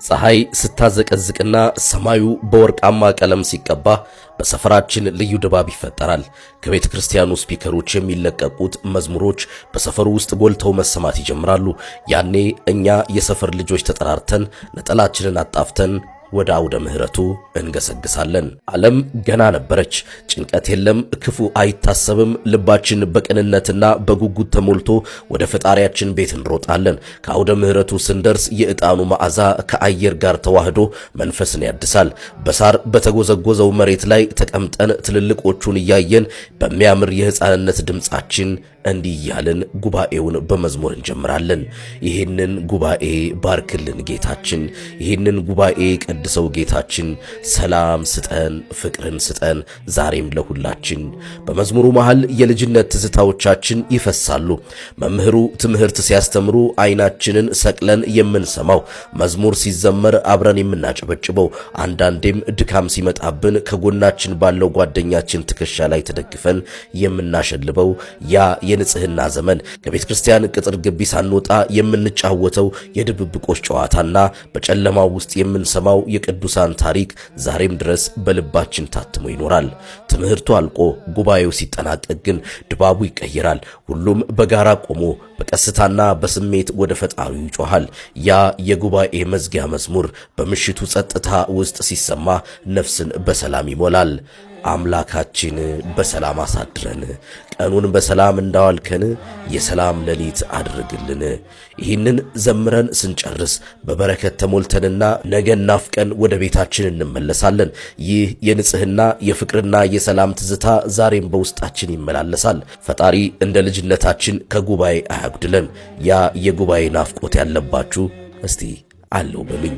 ፀሐይ ስታዘቀዝቅና ሰማዩ በወርቃማ ቀለም ሲቀባ በሰፈራችን ልዩ ድባብ ይፈጠራል። ከቤተ ክርስቲያኑ ስፒከሮች የሚለቀቁት መዝሙሮች በሰፈሩ ውስጥ ጎልተው መሰማት ይጀምራሉ። ያኔ እኛ የሰፈር ልጆች ተጠራርተን ነጠላችንን አጣፍተን ወደ አውደ ምህረቱ እንገሰግሳለን። ዓለም ገና ነበረች። ጭንቀት የለም፣ ክፉ አይታሰብም። ልባችን በቅንነትና በጉጉት ተሞልቶ ወደ ፈጣሪያችን ቤት እንሮጣለን። ከአውደ ምህረቱ ስንደርስ የዕጣኑ መዓዛ ከአየር ጋር ተዋህዶ መንፈስን ያድሳል። በሳር በተጎዘጎዘው መሬት ላይ ተቀምጠን ትልልቆቹን እያየን በሚያምር የሕፃንነት ድምፃችን እንዲህ እያልን ጉባኤውን በመዝሙር እንጀምራለን። ይህንን ጉባኤ ባርክልን ጌታችን፣ ይህንን ጉባኤ ቀድሰው ጌታችን፣ ሰላም ስጠን፣ ፍቅርን ስጠን ዛሬም ለሁላችን። በመዝሙሩ መሃል የልጅነት ትዝታዎቻችን ይፈሳሉ። መምህሩ ትምህርት ሲያስተምሩ አይናችንን ሰቅለን የምንሰማው፣ መዝሙር ሲዘመር አብረን የምናጨበጭበው፣ አንዳንዴም ድካም ሲመጣብን ከጎናችን ባለው ጓደኛችን ትከሻ ላይ ተደግፈን የምናሸልበው ያ የንጽህና ዘመን፣ ከቤተ ክርስቲያን ቅጥር ግቢ ሳንወጣ የምንጫወተው የድብብቆች ጨዋታና በጨለማው ውስጥ የምንሰማው የቅዱሳን ታሪክ ዛሬም ድረስ በልባችን ታትሞ ይኖራል። ትምህርቱ አልቆ ጉባኤው ሲጠናቀቅ ግን ድባቡ ይቀየራል። ሁሉም በጋራ ቆሞ በቀስታና በስሜት ወደ ፈጣሪው ይጮሃል። ያ የጉባኤ መዝጊያ መዝሙር በምሽቱ ጸጥታ ውስጥ ሲሰማ ነፍስን በሰላም ይሞላል። አምላካችን በሰላም አሳድረን፣ ቀኑን በሰላም እንዳዋልከን የሰላም ሌሊት አድርግልን። ይህንን ዘምረን ስንጨርስ በበረከት ተሞልተንና ነገን ናፍቀን ወደ ቤታችን እንመለሳለን። ይህ የንጽህና የፍቅርና የሰላም ትዝታ ዛሬም በውስጣችን ይመላለሳል። ፈጣሪ እንደ ልጅነታችን ከጉባኤ አያጉድለን። ያ የጉባኤ ናፍቆት ያለባችሁ እስቲ አለው በሉኝ።